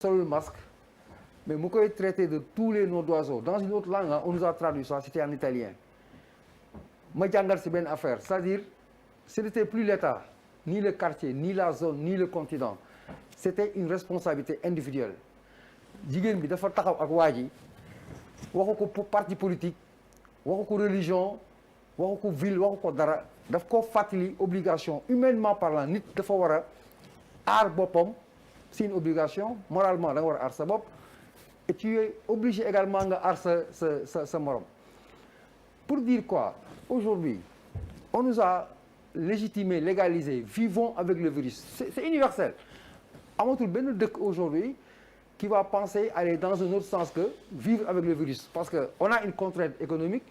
solul masque mais mu koy traité de tous les noms d'oiseaux dans une autre langue on nous a traduit ça c'était en italien ma jàngal si benn affaire c'est-à-dire ce n'était plus l'État ni le quartier ni la zone ni le continent c'était une responsabilité individuelle jigéen bi dafa taxaw ak waa ji waxu ko parti politique waxu ko religion waxu ko ville waxu ko dara daf ko fàttali obligation humainement parlant nit dafa war a aar boppam c'est une obligation moralement da nga war a aar sa bopp et tu es obligé également nga aar sa morom pour dire quoi aujourd'hui on nous a légitimé légalisé vivons avec le virus c'est universel amatul benn dëkk aujourd'hui qui va penser aller dans un autre sens que vivre avec le virus parce que on a une contrainte économique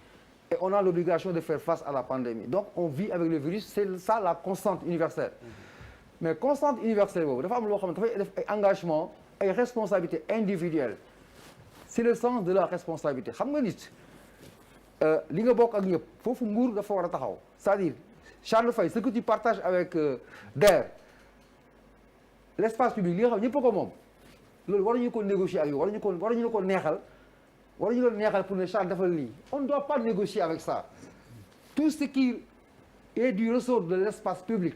et on a l'obligation de faire face à la pandémie donc on vit avec le virus c'est ça la constante universelle mais constante universelle boobu dafa am loo xam ne dafay def ay engagement ay responsabilités individuelles c'est le sens de la responsabilité xam nga nit li nga bokk ak ñëpp foofu nguur dafa war a taxaw c'est-à-dire Charles Faye ce que tu partages avec DER l'espace public li nga xam ñëpp ko moom loolu waruñu ko négocier ak yow waruñu ko neexal pour ne Charles defal lii on ne doit pas négocier avec ça tout ce qui est du ressort de l'espace public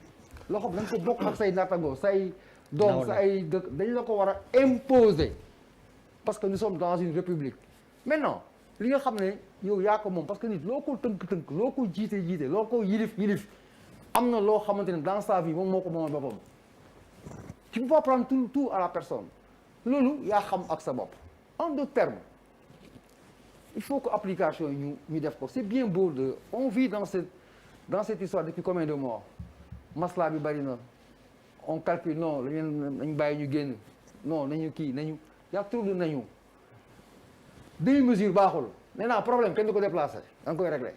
loo xam da nga ko bokk ak say naataango say doom sa ay dëkk dañu la ko war a imposer parce que nous sommes dans une république maintenant li nga xam ne yow yaa ko moom parce que nit loo ko tënk loo ko jiite loo ko yilif am na loo xamante ne dans sa vie moom moo ko moomal boppam tu peux pas prendre tout à la personne loolu yaa xam ak sa bopp en d'autres termes il faut que application yi ñu def ko c'est bien beau de on vit dans cette histoire depuis combien de mois masla bi bari na on calcule non nañu bàyyi ñu génn non nañu y'a trop de nañu demi mesure baaxul nee naa problème kenn du ko déplacé da nga koy réglé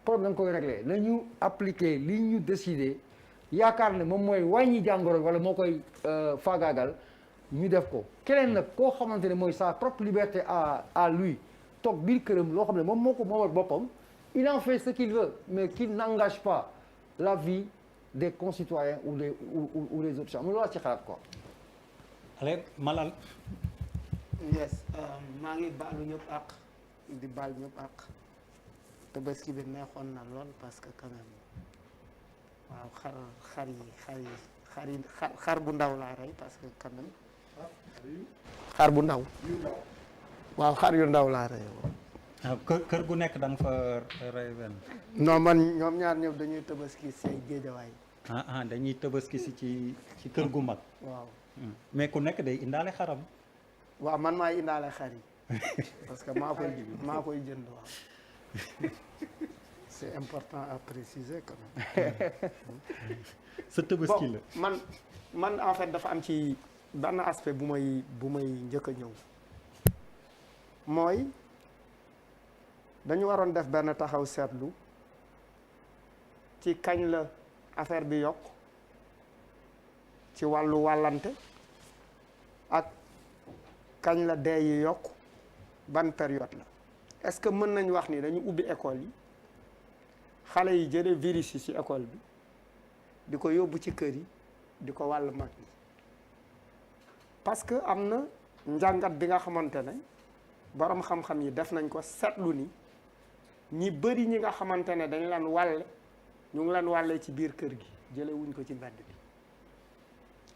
problème da nga koy réglé nañu appliquer li ñu décidé yaakaar ne moom mooy wàññi jàngoro wala moo koy faagaagal ñu def ko keneen nag koo xamante ne mooy sa propre liberté à lui toog biir këram loo xam ne moom moo ko moomal boppam il en fait ce qu'il veut mais qu'il n'engage pas la vie des concitoyens ou les autres gens mu loolu ci xalaat quoi. allez Malal. yes maa ngi baalu ñëpp ak di baal ñëpp ak tabaski bi neexoon na lool parce que quand même waaw xar bu ndaw laa rey parce que quand même xar bu ndaw waaw xar yu ndaw laa rey kër gu nekk da nga fa rey benn. non man ñoom ñaar ñëpp dañuy tabaski say géejawaay. dañuy tabaski si ci kër gu mag. waaw mais ku nekk day indaale xaram. waaw man maay indaale xar yi parce que maa koy jënd waaw c'est important à préciser quand même. sa tabaski la man en fait dafa am ci benn aspect bu may njëkk a ñëw mooy dañu waroon def benn taxaw seetlu ci kañ la affaire bi yokk ci wàllu wàllante ak kañ la dee yi yokk ban période la est-ce que mën nañ wax ni dañu ubbi école yi xale yi jëlee virus yi ci école bi di ko yóbbu ci kër yi di ko wàll mag yi parce que am na njàngat bi nga xamante ne borom xam-xam yi def nañ ko seetlu ni ñi bëri ñi nga xamante ne dañ leen wàlle ñu ngi leen wàllee ci biir kër gi jële wuñ ko ci mbedd bi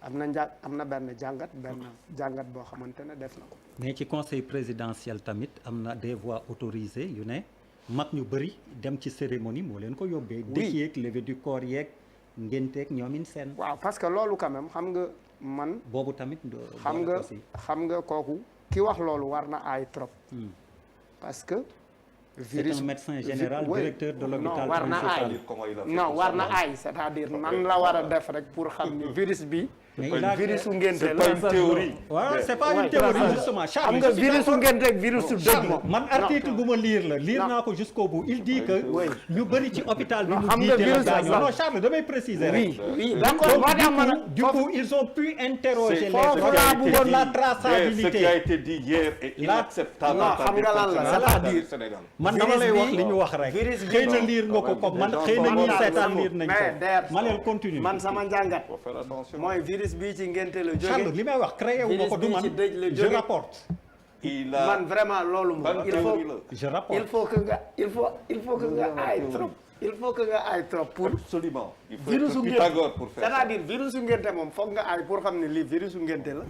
am na benn jàngat boo xamante ne def na ko. mais ci conseil présidentiel tamit am na des voix autorisées yu ne mag ñu bëri dem ci cérémonie moo leen ko yóbbee. oui dëkk yeeg levée du corps yeeg ngénteeg ñoomin seen. waaw parce que loolu quand même xam nga man. boobu tamit. xam nga kooku ki wax loolu war na aay trop. parce que. c'est un médecin général directeur de l'hôpital principal. non war na aay c'est-à-dire nan la war a def rek pour xam ni virus bi. virus su ngénte la c'est pas une théorie. waaw c'est pas une théorie justement. xam nga virus su ngénte ak virus su dëj moom. man article bu ma lire naa ko jusqu'au bout il dit que. ñu bëri ci hôpital bi. xam nga virus la non Charles damay préciser rek. oui d'accord moo tax ma ne. du coup ils ont pu interroger la traçabilité. ce qui a été dit hier est inacceptable. xam nga lan la c'est-à-dire man dama lay wax li ñu wax rek. xëy na lire nga ko comme man xëy na ñi seetaan lire nañ ko. ma leen continue man sama njàngat mooy virus bii ci ngénte la Charles jóge li may wax créé wu ma ko du man virus bii ci dëj la je jóge rapporte. il a man vraiment loolu moom ban il théorie faut la je rapporte. il faut que nga aay trop il faut que nga aay trop pour absolument il faut virusu être ngénte Pythagore pour faire ça. c'est-à-dire virusu ngénte moom foog nga aay pour xam ne lii virusu ngénte la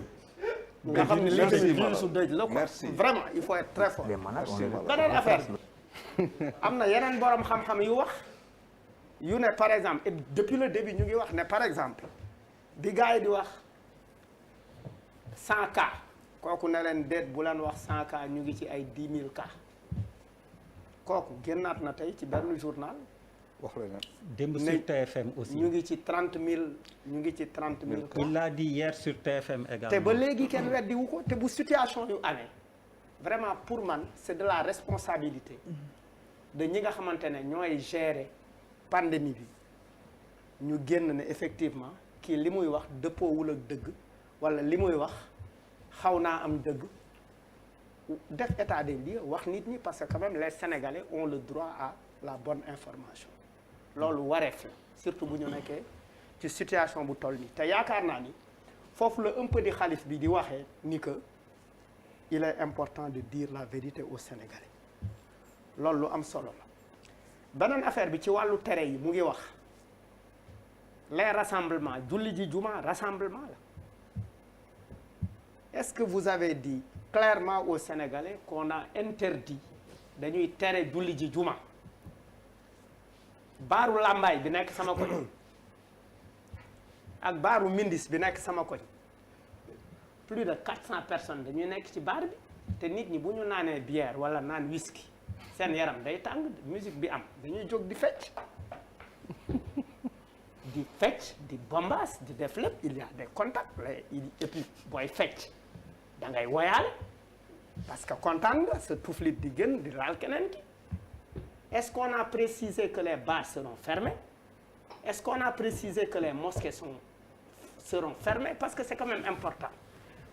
nga xam ne lii Merci, tamit madame. virusu dëj la quoi Merci. vraiment il faut être très fort Merci, madame. beneen affaire am na yeneen borom xam-xam yu wax yu ne par exemple et depuis le début ñu ngi wax ne par exemple bi gars yi di wax 100 cas kooku ne leen déet bu leen wax 100 cas ñu ngi ci ay 10 000 cas kooku génnaat na tey ci benn journal wax la nag démb ne- sur TFM aussi. ñu ngi ci 30 000 ñu ngi ci 30 000 cas il l'a dit hier sur TFM également. te ba léegi kenn weddi wu ko te bu situation yu amee vraiment pour man c'est de la responsabilité de ñi nga xamante ne ñooy gérer pandémie bi ñu génn ne effectivement kii li muy wax dëppoowul ak dëgg wala li muy wax xaw naa am dëgg def état des lieux wax nit ñi parce que quand même les Sénégalais ont le droit à la bonne information loolu wareef la surtout bu ñu nekkee ci situation bu toll nii te yaakaar naa ni foofu la un peu di xalif bi di waxee ni que il est important de dire la vérité aux Sénégalais loolu lu am solo la beneen affaire bi ci wàllu tere yi mu ngi wax les rassemblements julli ji juma rassemblement la est-ce que vous avez dit clairement aux Sénégalais qu'on a interdit dañuy tere julli ji juma baaru làmbaay bi nekk sama koñ ak baaru mindis bi nekk sama koñ plus de 400 personnes dañuy nekk ci baar bi te nit ñi bu ñu naanee bière wala naan whisky seen yaram day tàng musique bi am dañuy jóg di fecc di fecc di bombaas di def lépp il y a des contacts et puis booy fecc da ngay woyaale parce que kontaan nga sa tuflit di gën di laal keneen ki est-ce qu'on a précisé que les bars seront fermés est-ce qu'on a précisé que les mosquées seront fermées parce que c'est quand même important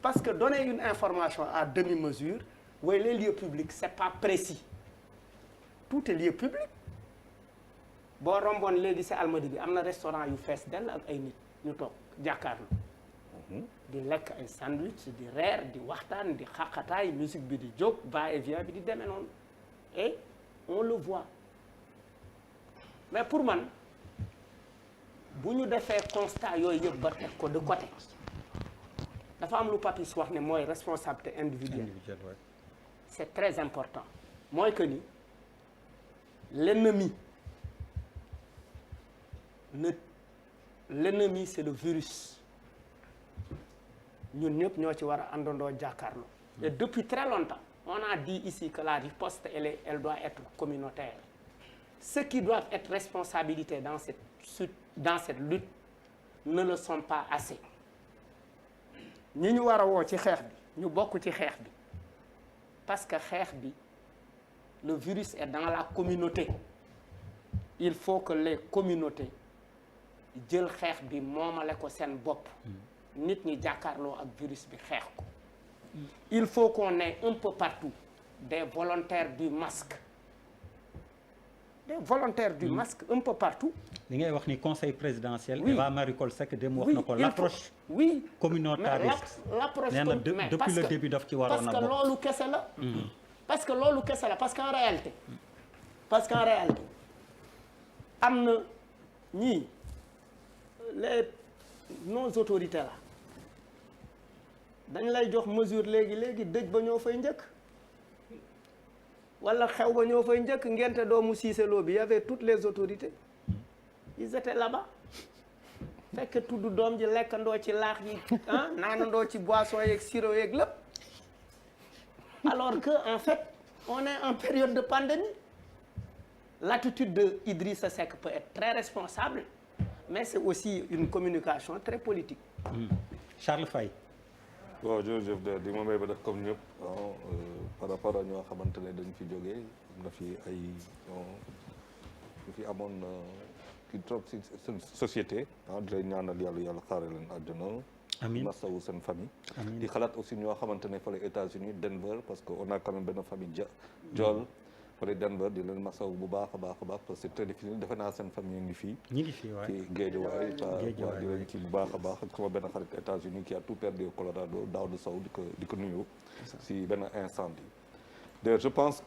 parce que donner une information à demi-mesure oui les lieux publics c'est pas précis tout est lieu public boo romboon léegi ci Almadies bi am na restaurant yu fees dell ak ay nit ñu toog jàkkaarloo di lekk ay sandwich di reer di waxtaan di xaqataay musique bi di jóg va et vient bi di demee noonu et on le voit mais pour man bu ñu defee constat yooyu yëpp ba teg ko de côté dafa am lu Papis wax ne mooy responsabilité individuelle ouais. c'est très important mooy que ni l'ennemi c'est le virus ñun ñëpp ñoo ci war a àndandoo jàkkaarloo et depuis très longtemps on a dit ici que la riposte elle doit être communautaire ceux qui doivent être responsabilités dans cette lutte ne le sont pas assez ñi ñu war a woo ci xeex bi ñu bokk ci xeex bi parce que xeex bi le virus est dans la communauté il faut que les communautés jël xeex bi moomale ko seen bopp nit ñi jàkkaarloo ak virus bi xeex ko il faut qu'on ait un peu partout des volontaires du masque un peu partout li ngay wax ni conseil présidentiel. Oui. Eva Marie Coll Seck dem wax na ko l'approche oui communautariste. l'approche nee na mais depuis le début daf ci waroon parce a que bokk. loolu kese la parce que loolu kese la parce qu'en réalité am na ñii nos autorités là dañ lay jox mesure léegi dëj ba ñoo fay njëkk wala xew ba ñoo fay njëkk ngente doomu siiseloo bi y avait toutes les autorités ils étaient là-bas fekk tudd doom ji lekkandoo ci laax yi naanandoo ci boisson yeeg sirop yeeg lépp alors que en fait on est en période de pandémie l'attitude de Idrissa Seck peut être très responsable mais c'est aussi une communication très politique. Charles Faye. waaw jërëjëf di ma may ba def comme ñëpp par rapport a ñoo xamante ne dañ fi jógee am na fi ay ñu fi amoon ki trop si société di lay ñaanal yàlla xaare leen àjjana amiin masawu seen famille amiin di xalaat aussi ñoo xamante ne fële États-Unis Denver parce que on a quand même benn famille Jool fële Denver di leen masaw bu baax a baax parce que c'est très difficile defe naa seen famille ngi fii. ñi ngi fii waay ci Guédiawaye di leen ci bu baax a baax ak sama benn xarit États-Unis qui a tout perdu au Colorado Daouda Sow di ko nuyu si benn incendie. D'ailleurs je pense